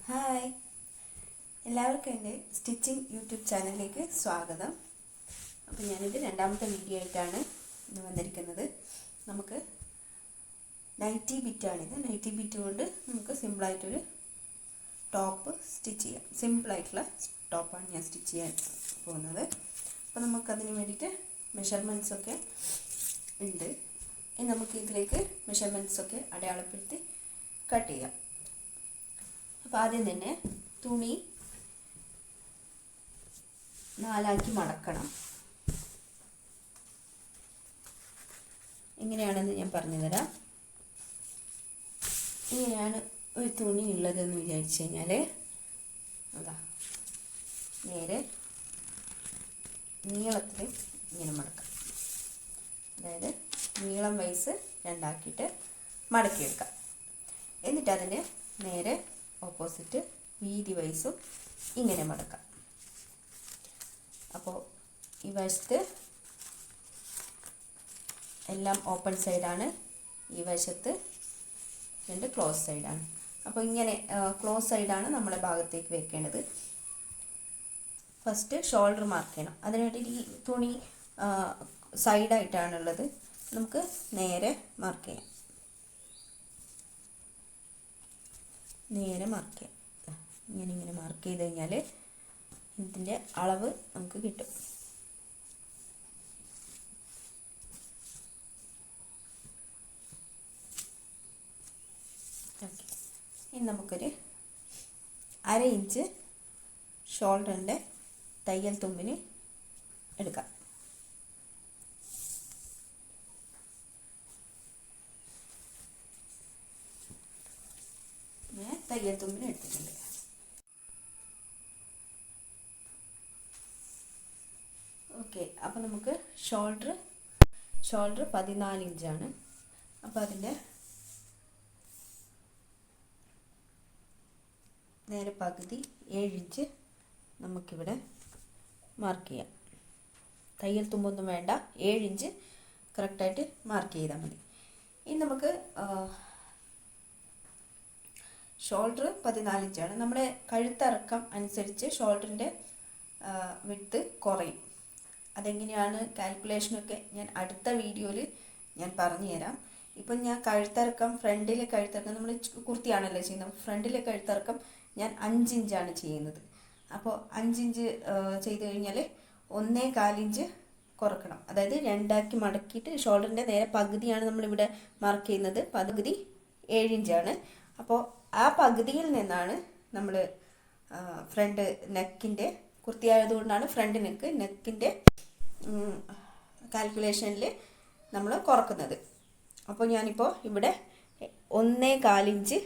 Hi, എല്ലാവർക്കും എൻ്റെ stitching YouTube ചാനലിലേക്ക് സ്വാഗതം. അപ്പോൾ ഞാനിത് രണ്ടാമത്തെ വീഡിയോ ആയിട്ടാണ് ഇന്ന് വന്നിരിക്കുന്നത്. നമുക്ക് നൈറ്റി ബിറ്റാണിത്. നൈറ്റി ബിറ്റ് കൊണ്ട് നമുക്ക് സിമ്പിളായിട്ടൊരു ടോപ്പ് സ്റ്റിച്ച് ചെയ്യാം. സിമ്പിളായിട്ടുള്ള ടോപ്പാണ് ഞാൻ സ്റ്റിച്ച് ചെയ്യാൻ പോകുന്നത്. അപ്പോൾ നമുക്കതിന് വേണ്ടിയിട്ട് മെഷർമെൻറ്റ്സൊക്കെ ഉണ്ട്. ഇനി നമുക്ക് ഇതിലേക്ക് മെഷർമെൻറ്റ്സൊക്കെ അടയാളപ്പെടുത്തി കട്ട് ചെയ്യാം. അപ്പോൾ ആദ്യം തന്നെ തുണി നാലാക്കി മടക്കണം. എങ്ങനെയാണെന്ന് ഞാൻ പറഞ്ഞു തരാം. ഇങ്ങനെയാണ് ഒരു തുണി ഉള്ളതെന്ന് വിചാരിച്ചു കഴിഞ്ഞാൽ അതാ നേരെ നീളത്തിൽ ഇങ്ങനെ മടക്കാം. അതായത് നീളം വൈസ് രണ്ടാക്കിയിട്ട് മടക്കിയെടുക്കാം. എന്നിട്ട് അതിൻ്റെ നേരെ ഓപ്പോസിറ്റ് വീതി വൈസും ഇങ്ങനെ മടക്കാം. അപ്പോൾ ഈ വശത്ത് എല്ലാം ഓപ്പൺ സൈഡാണ്, ഈ വശത്ത് രണ്ട് ക്ലോസ് സൈഡാണ്. അപ്പോൾ ഇങ്ങനെ ക്ലോസ് സൈഡാണ് നമ്മുടെ ഭാഗത്തേക്ക് വെക്കേണ്ടത്. ഫസ്റ്റ് ഷോൾഡർ മാർക്ക് ചെയ്യണം. അതിനുവേണ്ടി ഈ തുണി സൈഡായിട്ടാണുള്ളത്. നമുക്ക് നേരെ മാർക്ക് ചെയ്യാം. നേരെ മാർക്ക് ചെയ്യാം. ഇങ്ങനെ മാർക്ക് ചെയ്ത് കഴിഞ്ഞാൽ ഇതിൻ്റെ അളവ് നമുക്ക് കിട്ടും. ഓക്കെ, ഇനി നമുക്കൊരു 1/2 ഇഞ്ച് ഷോൾഡറിൻ്റെ തയ്യൽ തുമ്പിന് എടുക്കാം. തയ്യൽ തുമ്പിന് എടുത്തിട്ടുണ്ട്. ഓക്കെ, അപ്പോൾ നമുക്ക് ഷോൾഡർ 14 ഇഞ്ചാണ്. അപ്പോൾ അതിൻ്റെ നേരെ പകുതി 7 ഇഞ്ച് നമുക്കിവിടെ മാർക്ക് ചെയ്യാം. തയ്യൽ തുമ്പൊന്നും വേണ്ട, 7 ഇഞ്ച് കറക്റ്റായിട്ട് മാർക്ക് ചെയ്താൽ മതി. ഇനി നമുക്ക് ഷോൾഡർ 14 ഇഞ്ചാണ്. നമ്മുടെ കഴുത്തിറക്കം അനുസരിച്ച് ഷോൾഡറിൻ്റെ വിഡ്ത്ത് കുറയും. അതെങ്ങനെയാണ് കാൽക്കുലേഷനൊക്കെ ഞാൻ അടുത്ത വീഡിയോയിൽ ഞാൻ പറഞ്ഞു തരാം. ഇപ്പം ഞാൻ കഴുത്തിറക്കം, ഫ്രണ്ടിലെ കഴുത്തിറക്കം, നമ്മൾ കുർത്തിയാണല്ലോ ചെയ്യുന്നത്. ഫ്രണ്ടിലെ കഴുത്തിറക്കം ഞാൻ 5 ഇഞ്ചാണ് ചെയ്യുന്നത്. അപ്പോൾ 5 ഇഞ്ച് ചെയ്ത് കഴിഞ്ഞാൽ 1.25 ഇഞ്ച് കുറക്കണം. അതായത് രണ്ടാക്കി മടക്കിയിട്ട് ഷോൾഡറിൻ്റെ നേരെ പകുതിയാണ് നമ്മളിവിടെ മാർക്ക് ചെയ്യുന്നത്. പകുതി 7 ഇഞ്ചാണ്. അപ്പോൾ ആ പകുതിയിൽ നിന്നാണ് നമ്മൾ ഫ്രണ്ട് നെക്കിൻ്റെ, കുർത്തിയായതുകൊണ്ടാണ് ഫ്രണ്ട് നെക്കിൻ്റെ കാൽക്കുലേഷനിൽ നമ്മൾ കുറക്കുന്നത്. അപ്പോൾ ഞാനിപ്പോൾ ഇവിടെ 1.25 ഇഞ്ച്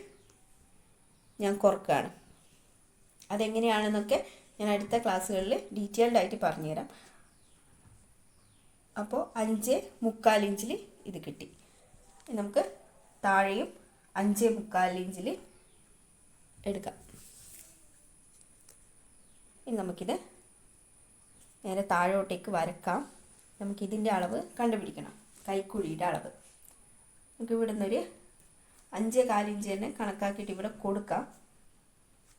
ഞാൻ കുറക്കുകയാണ്. അതെങ്ങനെയാണെന്നൊക്കെ ഞാൻ അടുത്ത ക്ലാസ്സുകളിൽ ഡീറ്റെയിൽഡ് ആയിട്ട് പറഞ്ഞുതരാം. അപ്പോൾ 5.25 ഇഞ്ചിൽ ഇത് കിട്ടി. നമുക്ക് താഴെയും 5.25 ഇഞ്ചിൽ എടുക്കാം. ഇനി നമുക്കിത് നേരെ താഴോട്ടേക്ക് വരക്കാം. നമുക്കിതിൻ്റെ അളവ് കണ്ടുപിടിക്കണം, കൈക്കുഴിയുടെ അളവ്. നമുക്ക് ഇവിടെ നിന്നൊരു 5.25 ഇഞ്ച് തന്നെ കണക്കാക്കിയിട്ട് ഇവിടെ കൊടുക്കാം.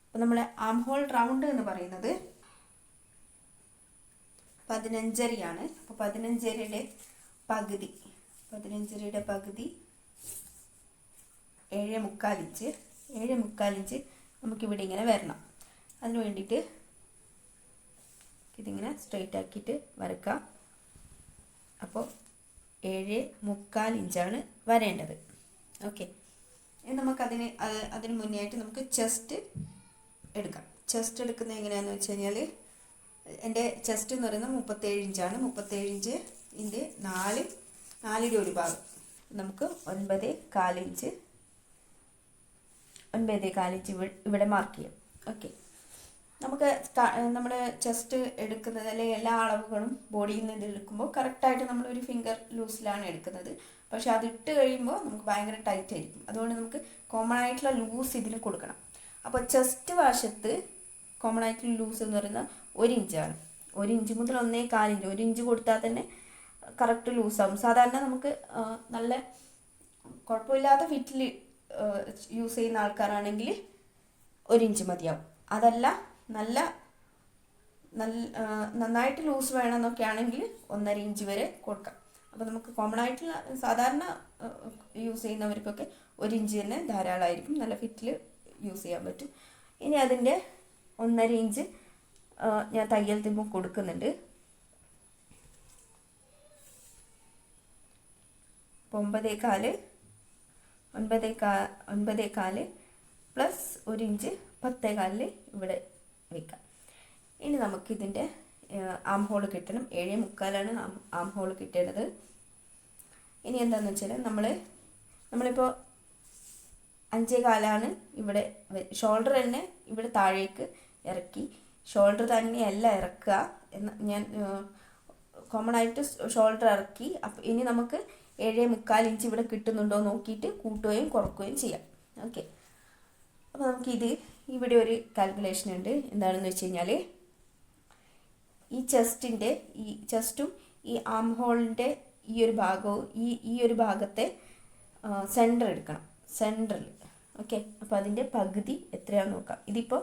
അപ്പോൾ നമ്മുടെ ആം ഹോൾ റൗണ്ട് എന്ന് പറയുന്നത് 15.5 അപ്പോൾ 15.5യുടെ പകുതി 7.25 ഇഞ്ച്. 7.25 ഇഞ്ച് നമുക്കിവിടെ ഇങ്ങനെ വരണം. അതിന് വേണ്ടിയിട്ട് ഇതിങ്ങനെ സ്ട്രെയിറ്റ് ആക്കിയിട്ട് വരക്കാം. അപ്പോൾ 7.25 ഇഞ്ചാണ് വരേണ്ടത്. ഓക്കെ, ഇനി അതിന് മുന്നേ ആയിട്ട് നമുക്ക് ചെസ്റ്റ് എടുക്കാം. ചെസ്റ്റ് എടുക്കുന്നത് എങ്ങനെയാണെന്ന് വെച്ച് കഴിഞ്ഞാൽ എൻ്റെ ചെസ്റ്റ് എന്ന് പറയുന്നത് 37 ഇഞ്ചാണ്. 37 ഇഞ്ച് ഇതിൻ്റെ 4 ഒരു ഭാഗം നമുക്ക് 9.25 ഇഞ്ച് ഇവിടെ മാർക്ക് ചെയ്യാം. ഓക്കെ, നമുക്ക് നമ്മുടെ ചെസ്റ്റ് എടുക്കുന്നത് അല്ലെങ്കിൽ എല്ലാ അളവുകളും ബോഡിയിൽ നിന്ന് എടുക്കുമ്പോൾ കറക്റ്റായിട്ട് നമ്മളൊരു ഫിംഗർ ലൂസിലാണ് എടുക്കുന്നത്. പക്ഷെ അതിട്ട് കഴിയുമ്പോൾ നമുക്ക് ഭയങ്കര ടൈറ്റ് ആയിരിക്കും. അതുകൊണ്ട് നമുക്ക് കോമൺ ആയിട്ടുള്ള ലൂസ് ഇതിന് കൊടുക്കണം. അപ്പോൾ ചെസ്റ്റ് വശത്ത് കോമൺ ആയിട്ടുള്ള ലൂസ് എന്ന് പറയുന്നത് 1 ഇഞ്ചാണ്. 1 ഇഞ്ച് മുതൽ 1.25 ഇഞ്ച്. 1 ഇഞ്ച് കൊടുത്താൽ തന്നെ കറക്റ്റ് ലൂസാകും. സാധാരണ നമുക്ക് നല്ല കുഴപ്പമില്ലാത്ത ഫിറ്റിൽ യൂസ് ചെയ്യുന്ന ആൾക്കാരാണെങ്കിൽ 1 ഇഞ്ച് മതിയാവും. അതല്ല നല്ല നന്നായിട്ട് ലൂസ് വേണമെന്നൊക്കെ ആണെങ്കിൽ 1.5 ഇഞ്ച് വരെ കൊടുക്കാം. അപ്പോൾ നമുക്ക് കോമൺ ആയിട്ടുള്ള സാധാരണ യൂസ് ചെയ്യുന്നവർക്കൊക്കെ 1 ഇഞ്ച് തന്നെ ധാരാളമായിരിക്കും, നല്ല ഫിറ്റിൽ യൂസ് ചെയ്യാൻ പറ്റും. ഇനി അതിൻ്റെ 1.5 ഇഞ്ച് ഞാൻ തയ്യൽ തുമ്പും കൊടുക്കുന്നുണ്ട്. അപ്പോൾ 9.4 പ്ലസ് 1 ഇഞ്ച് 10.4 ഇവിടെ വയ്ക്കാം. ഇനി നമുക്കിതിൻ്റെ ആം ഹോൾ കിട്ടണം. 7.75 ആം ഹോൾ കിട്ടേണ്ടത്. ഇനി എന്താണെന്ന് വെച്ചാൽ നമ്മളിപ്പോൾ 5.4 ഇവിടെ ഷോൾഡർ തന്നെ ഇവിടെ താഴേക്ക് ഇറക്കി. ഷോൾഡർ തന്നെയല്ല ഇറക്കുക എന്ന് ഞാൻ കോമൺ ആയിട്ട് ഷോൾഡർ ഇറക്കി. അപ്പോൾ ഇനി നമുക്ക് 7.25 ഇഞ്ച് ഇവിടെ കിട്ടുന്നുണ്ടോ നോക്കിയിട്ട് കൂട്ടുകയും കുറക്കുകയും ചെയ്യാം. ഓക്കെ, അപ്പോൾ നമുക്കിത് ഇവിടെ ഒരു കാൽക്കുലേഷൻ ഉണ്ട്. എന്താണെന്ന് വെച്ച് കഴിഞ്ഞാൽ ഈ ചെസ്റ്റും ഈ ആം ഹോളിൻ്റെ ഈ ഒരു ഭാഗവും ഈ ഒരു ഭാഗത്തെ സെൻറ്റർ എടുക്കണം, സെൻറ്ററിൽ. ഓക്കെ, അപ്പോൾ അതിൻ്റെ പകുതി എത്രയാണെന്ന് നോക്കാം. ഇതിപ്പോൾ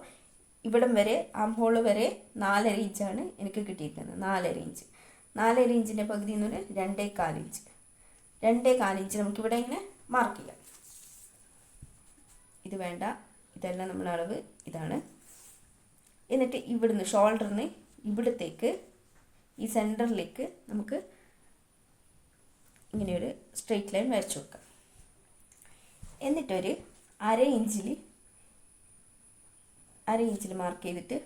ഇവിടം വരെ ആം ഹോൾ വരെ 4.5 ഇഞ്ചാണ് എനിക്ക് കിട്ടിയിരിക്കുന്നത്. 4.5 ഇഞ്ച് 4.5 ഇഞ്ചിൻ്റെ പകുതി എന്ന് പറഞ്ഞാൽ 2.25 ഇഞ്ച്. 2.25 ഇഞ്ച് നമുക്കിവിടെ ഇങ്ങനെ മാർക്ക് ചെയ്യാം. ഇത് വേണ്ട, ഇതെല്ലാം നമ്മളെ അളവ് ഇതാണ്. എന്നിട്ട് ഇവിടുന്ന് ഷോൾഡറിന് ഇവിടത്തേക്ക് ഈ സെൻറ്ററിലേക്ക് നമുക്ക് ഇങ്ങനെ ഒരു സ്ട്രെയിറ്റ് ലൈൻ വരച്ചു വെക്കാം. എന്നിട്ടൊരു 1/2 ഇഞ്ചിൽ മാർക്ക് ചെയ്തിട്ട്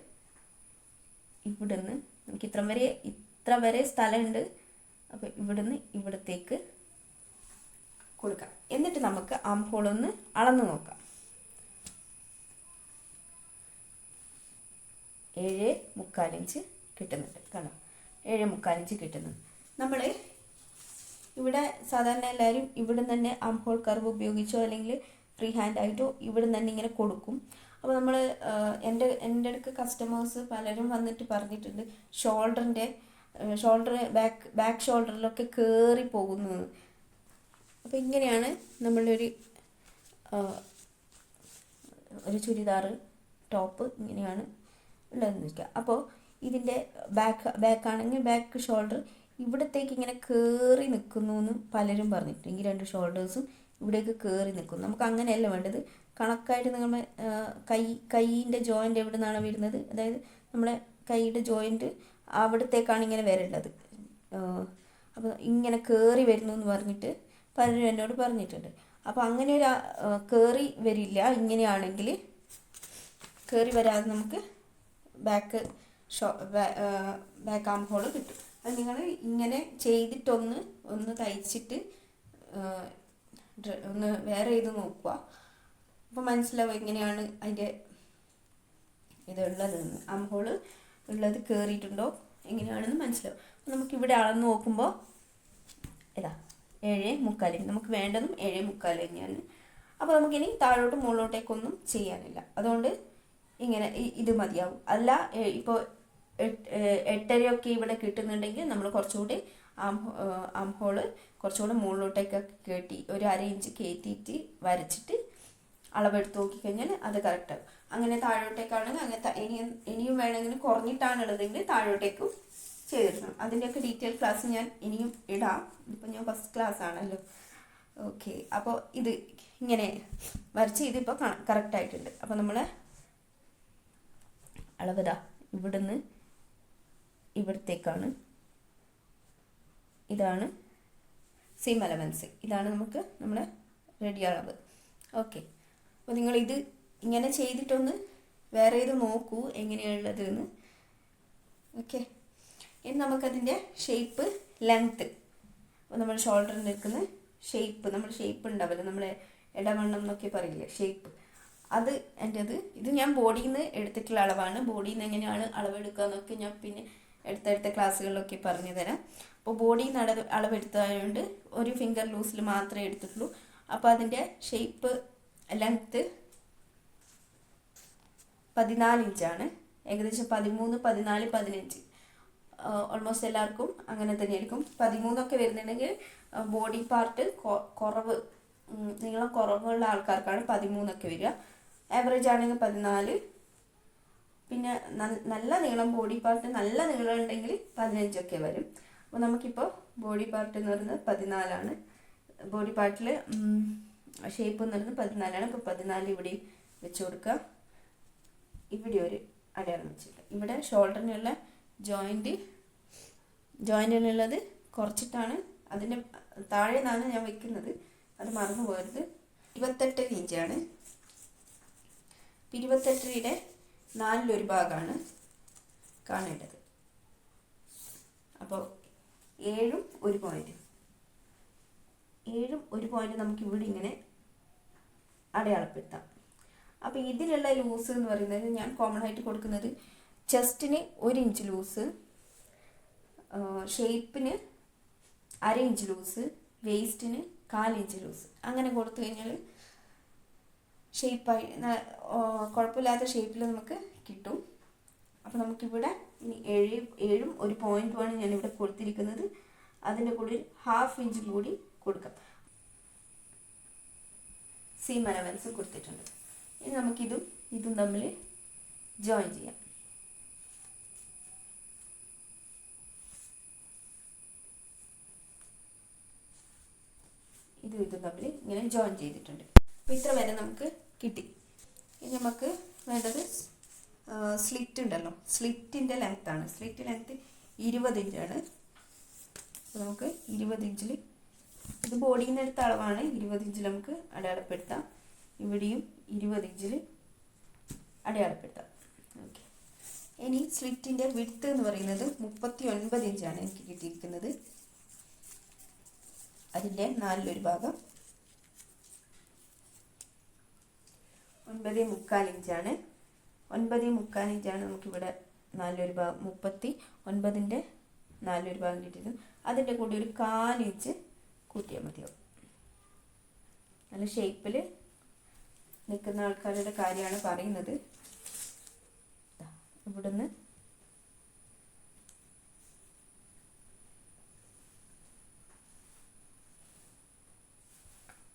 ഇവിടുന്ന് നമുക്ക് ഇത്ര വരെ സ്ഥലമുണ്ട്. അപ്പോൾ ഇവിടുന്ന് ഇവിടത്തേക്ക് കൊടുക്കാം. എന്നിട്ട് നമുക്ക് ആം ഹോൾ ഒന്ന് അളന്ന് നോക്കാം. 7.25 ഇഞ്ച് കിട്ടുന്നുണ്ട്. കാണാം, 7.25 ഇഞ്ച് കിട്ടുന്നുണ്ട്. നമ്മൾ ഇവിടെ സാധാരണ എല്ലാവരും ഇവിടെ തന്നെ ആം ഹോൾ കർവ് ഉപയോഗിച്ചോ അല്ലെങ്കിൽ ഫ്രീ ഹാൻഡ് ആയിട്ടോ ഇവിടെ തന്നെ ഇങ്ങനെ കൊടുക്കും. അപ്പോൾ നമ്മൾ എൻ്റെ അടുക്ക് കസ്റ്റമേഴ്സ് പലരും വന്നിട്ട് പറഞ്ഞിട്ടുണ്ട് ഷോൾഡർ ബാക്ക് ഷോൾഡറിലൊക്കെ കയറി പോകുന്നത്. അപ്പോൾ ഇങ്ങനെയാണ് നമ്മളൊരു ചുരിദാർ ടോപ്പ് ഇങ്ങനെയാണ് ഉള്ളതെന്ന് വയ്ക്കുക. അപ്പോൾ ഇതിൻ്റെ ബാക്കാണെങ്കിൽ ബാക്ക് ഷോൾഡർ ഇവിടത്തേക്ക് ഇങ്ങനെ കയറി നിൽക്കുന്നു എന്ന് പലരും പറഞ്ഞിട്ടുണ്ട്. ഈ 2 ഷോൾഡേഴ്സും ഇവിടേക്ക് കയറി നിൽക്കുന്നു. നമുക്ക് അങ്ങനെയല്ല വേണ്ടത്. കണക്കായിട്ട് നമ്മൾ കൈയിൻ്റെ ജോയിൻ്റ് എവിടെ നിന്നാണ് വരുന്നത്, അതായത് നമ്മളെ കൈയുടെ ജോയിൻറ്റ് അവിടത്തേക്കാണ് ഇങ്ങനെ വരേണ്ടത്. അപ്പോൾ ഇങ്ങനെ കയറി വരുന്നു എന്ന് പറഞ്ഞിട്ട് പലരും എന്നോട് പറഞ്ഞിട്ടുണ്ട്. അപ്പോൾ അങ്ങനെ ഒരു കയറി വരില്ല. ഇങ്ങനെയാണെങ്കിൽ കയറി വരാതെ നമുക്ക് ബാക്ക് ആം ഹോൾ കിട്ടും. അത് നിങ്ങൾ ഇങ്ങനെ ചെയ്തിട്ടൊന്ന് തയ്ച്ചിട്ട് ഒന്ന് വേറെ ചെയ്ത് നോക്കുക. അപ്പോൾ മനസ്സിലാവും എങ്ങനെയാണ് അതിൻ്റെ ഇതുള്ളതെന്ന്. ആം ഹോൾ ഉള്ളത് കയറിയിട്ടുണ്ടോ എങ്ങനെയാണെന്ന് മനസ്സിലാവും. നമുക്കിവിടെ അളന്ന് നോക്കുമ്പോൾ ഇതാ 7.25 നമുക്ക് വേണ്ടതും 7.25 തന്നെയാണ്. അപ്പോൾ നമുക്കിനി താഴോട്ട് മുകളിലോട്ടേക്കൊന്നും ചെയ്യാനില്ല. അതുകൊണ്ട് ഇങ്ങനെ ഇത് മതിയാവും. അല്ല ഇപ്പോൾ 8.5 ഇവിടെ കിട്ടുന്നുണ്ടെങ്കിൽ നമ്മൾ കുറച്ചുകൂടി ആം ഹോള് കുറച്ചുകൂടി മുകളിലോട്ടേക്കൊക്കെ കയറ്റി ഒരു 1/2 ഇഞ്ച് കയറ്റിയിട്ട് വരച്ചിട്ട് അളവെടുത്ത് നോക്കിക്കഴിഞ്ഞാൽ അത് കറക്റ്റാകും. അങ്ങനെ താഴോട്ടേക്കാണെങ്കിൽ അങ്ങനത്തെ ഇനിയും വേണമെങ്കിൽ കുറഞ്ഞിട്ടാണ് ഉള്ളതെങ്കിൽ താഴോട്ടേക്കും ചെയ്തിടണം. അതിൻ്റെയൊക്കെ ഡീറ്റെയിൽ ക്ലാസ് ഞാൻ ഇനിയും ഇടാം. ഇപ്പം ഞാൻ ഫസ്റ്റ് ക്ലാസ് ആണല്ലോ. ഓക്കെ, അപ്പോൾ ഇത് ഇങ്ങനെ വരച്ച് ഇതിപ്പോൾ കറക്റ്റായിട്ടുണ്ട്. അപ്പോൾ നമ്മൾ അളവിതാ ഇവിടുന്ന് ഇവിടത്തേക്കാണ്. ഇതാണ് സീം അലവൻസ്. ഇതാണ് നമ്മളെ റെഡി അളവ്. ഓക്കെ, അപ്പോൾ നിങ്ങളിത് ഇങ്ങനെ ചെയ്തിട്ടൊന്ന് വേറെ ഇത് നോക്കൂ എങ്ങനെയുള്ളത് എന്ന്. ഓക്കെ, ഇനി നമുക്കതിൻ്റെ ഷേപ്പ് ലെങ്ത്ത്, അപ്പോൾ നമ്മൾ ഷോൾഡറിൽ നിൽക്കുന്ന ഷേപ്പ്, നമ്മൾ ഷേപ്പ് ഉണ്ടാവില്ല, നമ്മളെ ഇടവണ്ണം എന്നൊക്കെ പറയില്ലേ ഷേപ്പ്, അത് ഇത് ഞാൻ ബോഡിയിൽ നിന്ന് എടുത്തിട്ടുള്ള അളവാണ്. ബോഡിയിൽ നിന്ന് എങ്ങനെയാണ് അളവെടുക്കുക എന്നൊക്കെ ഞാൻ പിന്നെ അടുത്തടുത്ത ക്ലാസ്സുകളിലൊക്കെ പറഞ്ഞു തരാം. അപ്പോൾ ബോഡിയിൽ നിന്ന് അളവെടുത്തതായതുകൊണ്ട് ഒരു ഫിംഗർ ലൂസിൽ മാത്രമേ എടുത്തിട്ടുള്ളൂ. അപ്പോൾ അതിൻ്റെ ഷേപ്പ് ലെങ്ത്ത് 14 ഇഞ്ചാണ്. ഏകദേശം 13, 14, 15 ഓൾമോസ്റ്റ് എല്ലാവർക്കും അങ്ങനെ തന്നെയായിരിക്കും. 13 വരുന്നുണ്ടെങ്കിൽ ബോഡി പാർട്ട് കുറവ് നീളം കുറവുള്ള ആൾക്കാർക്കാണ് 13 വരിക. ആവറേജ് ആണെങ്കിൽ 14, പിന്നെ നല്ല നീളം ബോഡി പാർട്ട് നല്ല നീളം ഉണ്ടെങ്കിൽ 15 വരും. അപ്പോൾ നമുക്കിപ്പോൾ ബോഡി പാർട്ട് എന്ന് പറയുന്നത് 14ആണ്. ബോഡി പാർട്ടിൽ ഷേപ്പ് എന്ന് പറയുന്നത് 14ആണ്. അപ്പോൾ 14 ഇവിടെ വെച്ച് കൊടുക്കുക. ഇവിടെ ഒരു അടയാളം വെച്ചിട്ട് ഇവിടെ ഷോൾഡറിനുള്ള ജോയിൻറ്റിനുള്ളത് കുറച്ചിട്ടാണ്, അതിൻ്റെ താഴെ നിന്നാണ് ഞാൻ വെക്കുന്നത്, അത് മറന്നു പോകരുത്. 28 ഇഞ്ചാണ്. 28യുടെ 4 ഭാഗമാണ് കാണേണ്ടത്. അപ്പോൾ 7 1 പോയിന്റ്, 7 1 പോയിന്റ് നമുക്ക് ഇവിടെ ഇങ്ങനെ അടയാളപ്പെടുത്താം. അപ്പോൾ ഇതിലുള്ള ലൂസ് എന്ന് പറയുന്നത് ഞാൻ കോമൺ ആയിട്ട് കൊടുക്കുന്നത് ചെസ്റ്റിന് 1 ഇഞ്ച് ലൂസ്, ഷേപ്പിന് 1/2 ഇഞ്ച് ലൂസ്, വേസ്റ്റിന് 1/4 ഇഞ്ച് ലൂസ്. അങ്ങനെ കൊടുത്തു കഴിഞ്ഞാൽ ഷേപ്പായി കുഴപ്പമില്ലാത്ത ഷേപ്പിൽ നമുക്ക് കിട്ടും. അപ്പോൾ നമുക്കിവിടെ ഇനി 7 1 പോയിന്റുമാണ് ഞാനിവിടെ കൊടുത്തിരിക്കുന്നത്. അതിൻ്റെ കൂടെ 1/2 ഇഞ്ച് കൂടി കൊടുക്കാം. സീം അലവൻസ് കൊടുത്തിട്ടുണ്ട്. ഇനി ഇതും തമ്മിൽ ജോയിൻ ചെയ്യാം. ഇതും തമ്മിൽ ഇങ്ങനെ ജോയിൻ ചെയ്തിട്ടുണ്ട്. അപ്പോൾ ഇത്ര വരെ നമുക്ക് കിട്ടി. ഇനി നമുക്ക് വേണ്ടത് സ്ലിറ്റ് ഉണ്ടല്ലോ, സ്ലിറ്റിൻ്റെ ലെങ്ത്താണ്. സ്ലിറ്റ് ലെങ്ത്ത് 20 ഇഞ്ചാണ്. അപ്പോൾ നമുക്ക് 20 ഇഞ്ചിൽ, ഇത് ബോഡിയിൽ നിന്ന് എടുത്ത അളവാണ്, 20 ഇഞ്ചിൽ നമുക്ക് അടയാളപ്പെടുത്താം. ഇവിടെയും 20 ഇഞ്ചിൽ അടയാളപ്പെടുത്താം. ഓക്കെ. ഇനി സ്ലിറ്റിൻ്റെ വിഡ്ത്ത് എന്ന് പറയുന്നത് 39 ഇഞ്ചാണ് എനിക്ക് കിട്ടിയിരിക്കുന്നത്. അതിൻ്റെ 4 ഭാഗം 9.25 ഇഞ്ചാണ്. 9.25 ഇഞ്ചാണ് നമുക്കിവിടെ 4 ഭാഗം, 39ൻ്റെ 4 ഭാഗം കിട്ടിയത്. അതിൻ്റെ കൂടി ഒരു 1/4 ഇഞ്ച് കൂട്ടിയാൽ മതിയാവും. നല്ല ഷേപ്പിൽ നിൽക്കുന്ന ആൾക്കാരുടെ കാര്യമാണ് പറയുന്നത്. ഇവിടുന്ന്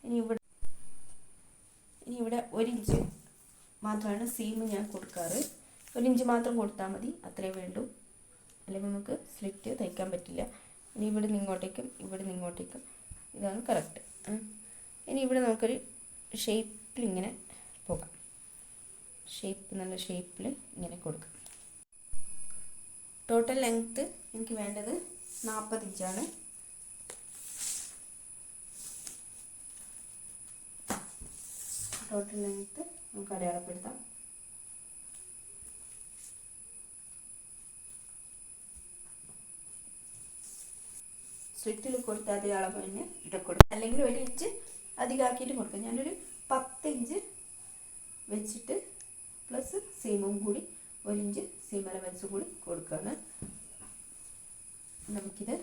ഇനി ഇവിടെ 1 ഇഞ്ച് മാത്രമാണ് സീം ഞാൻ കൊടുക്കാറ്. 1 ഇഞ്ച് മാത്രം കൊടുത്താൽ മതി, അത്രേ വേണ്ടൂ. അല്ലെങ്കിൽ നമുക്ക് സ്ലിറ്റ് തയ്ക്കാൻ പറ്റില്ല. ഇനി ഇവിടെ നിങ്ങോട്ടേക്കും ഇവിടെ നിങ്ങോട്ടേക്കും ഇതാണ് കറക്റ്റ്. ഇനി ഇവിടെ നമുക്കൊരു ഷേപ്പിൽ ഇങ്ങനെ പോകാം. നല്ല ഷേപ്പിൽ ഇങ്ങനെ കൊടുക്കാം. ടോട്ടൽ ലെങ്ത്ത് എനിക്ക് വേണ്ടത് 40 ഇഞ്ചാണ്. ടോട്ടൽ ലെങ്ത്ത് നമുക്ക് അടയാളപ്പെടുത്താം. സ്ലിറ്റിൽ കൊടുത്ത അതേ അളവ് തന്നെ ഇവിടെ കൊടുക്കാം, അല്ലെങ്കിൽ 1 ഇഞ്ച് അധികമാക്കിയിട്ട് കൊടുക്കാം. ഞാനൊരു 10 ഇഞ്ച് വെച്ചിട്ട് പ്ലസ് സീമും കൂടി 1 ഇഞ്ച് സീം അലവൻസ് കൂടി കൊടുക്കുകയാണ്. നമുക്കിത്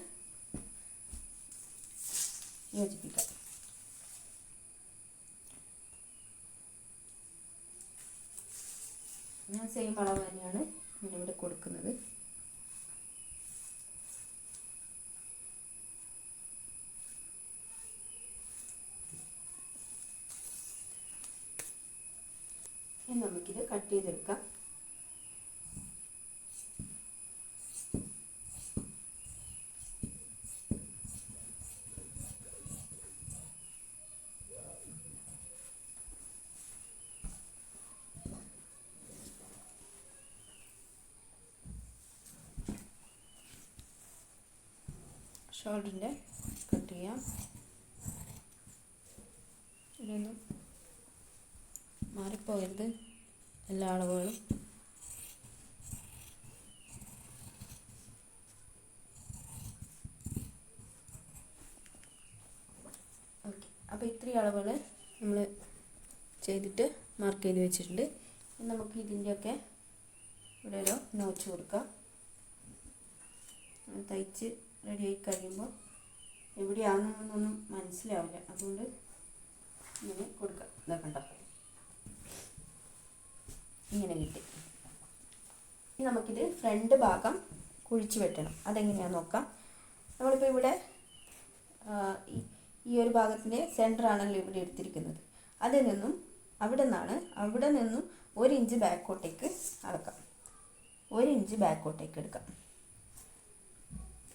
യോജിപ്പിക്കാം. ഞാൻ സെയിം അളവ് തന്നെയാണ് ഞാനിവിടെ കൊടുക്കുന്നത്. ഇനി നമുക്കിത് കട്ട് ചെയ്തെടുക്കാം. ഷോൾഡറിൻ്റെ കട്ട് ചെയ്യാം. ഇതൊന്നും മാറിപ്പോകരുത്, എല്ലാ അളവുകളും. ഓക്കെ. അപ്പോൾ ഇത്രയും അളവുകൾ നമ്മൾ ചെയ്തിട്ട് മാർക്ക് ചെയ്ത് വെച്ചിട്ടുണ്ട്. നമുക്ക് ഇതിൻ്റെയൊക്കെ ഇവിടെ ഒരു നോച്ച് കൊടുക്കാം. തയ്ച്ച് റെഡിയായി കഴിയുമ്പോൾ എവിടെയാണെന്നൊന്നും മനസ്സിലാവില്ല, അതുകൊണ്ട് ഇങ്ങനെ കൊടുക്കാം. ഇതാ കണ്ടോ, ഇങ്ങനെ കിട്ടി. ഇനി നമുക്കിത് ഫ്രണ്ട് ഭാഗം കുഴിച്ച് വെട്ടണം. അതെങ്ങനെയാണെന്ന് നോക്കാം. നമ്മളിപ്പോൾ ഇവിടെ ഈ ഒരു ഭാഗത്തിൻ്റെ സെൻറ്ററാണല്ലോ ഇവിടെ എടുത്തിരിക്കുന്നത്. അതിൽ നിന്നും അവിടെ നിന്നും 1 ഇഞ്ച് ബാക്കോട്ടേക്ക് അളക്കാം. 1 ഇഞ്ച് ബാക്കോട്ടേക്ക് എടുക്കാം.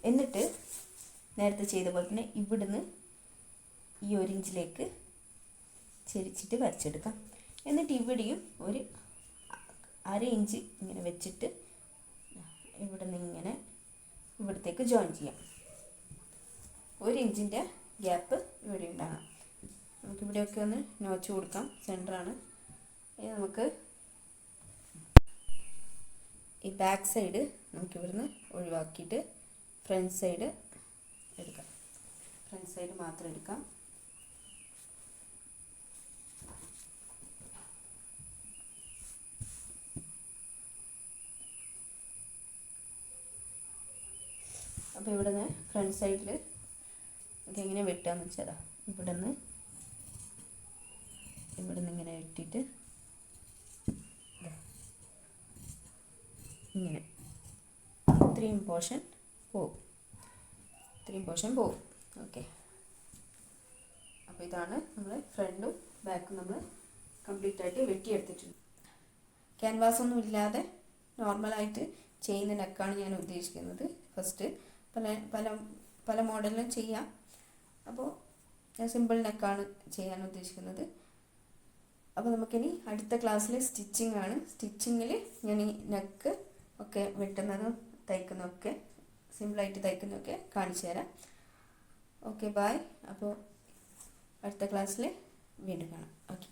എന്നിട്ട് നേരത്തെ ചെയ്ത പോലെ തന്നെ ഇവിടുന്ന് ഈ 1 ഇഞ്ചിലേക്ക് ചെരിച്ചിട്ട് വരച്ചെടുക്കാം. എന്നിട്ട് ഇവിടെയും ഒരു 1/2 ഇഞ്ച് ഇങ്ങനെ വെച്ചിട്ട് ഇവിടുന്ന് ഇങ്ങനെ ഇവിടത്തേക്ക് ജോയിൻ ചെയ്യാം. 1 ഇഞ്ചിൻ്റെ ഗ്യാപ്പ് ഇവിടെ ഉണ്ടാകണം. നമുക്കിവിടെയൊക്കെ ഒന്ന് നോച്ച് കൊടുക്കാം. സെൻറ്ററാണ്. ഇനി നമുക്ക് ഈ ബാക്ക് സൈഡ് നമുക്കിവിടുന്ന് ഒഴിവാക്കിയിട്ട് ഫ്രണ്ട് സൈഡ് എടുക്കാം. ഫ്രണ്ട് സൈഡ് മാത്രം എടുക്കാം. അപ്പോൾ ഇവിടുന്ന് ഫ്രണ്ട് സൈഡിൽ ഇതെങ്ങനെ വെട്ടാന്ന് വെച്ചാൽ ഇവിടുന്ന് ഇങ്ങനെ വെട്ടിയിട്ട് ഇങ്ങനെ ഇത്രയും പോർഷൻ പോവും. ഓക്കെ. അപ്പോൾ ഇതാണ് നമ്മൾ ഫ്രണ്ടും ബാക്കും നമ്മൾ കംപ്ലീറ്റ് ആയിട്ട് വെട്ടിയെടുത്തിട്ടുണ്ട്. ക്യാൻവാസ് ഒന്നും ഇല്ലാതെ നോർമലായിട്ട് ചെയ്യുന്ന നെക്കാണ് ഞാൻ ഉദ്ദേശിക്കുന്നത്. ഫസ്റ്റ് പല മോഡലിലും ചെയ്യാം. അപ്പോൾ ഞാൻ സിമ്പിൾ നെക്കാണ് ചെയ്യാൻ ഉദ്ദേശിക്കുന്നത്. അപ്പോൾ നമുക്കിനി അടുത്ത ക്ലാസ്സിൽ സ്റ്റിച്ചിങ് ആണ്. സ്റ്റിച്ചിങ്ങിൽ ഞാൻ ഈ നെക്ക് ഒക്കെ വെട്ടുന്നതും തയ്ക്കുന്നതൊക്കെ സിമ്പിളായിട്ട് തയ്ക്കുന്നതൊക്കെ കാണിച്ചു തരാം. Okay, bye. അപ്പോൾ അടുത്ത ക്ലാസ്സിൽ വീണ്ടും കാണാം. ഓക്കെ.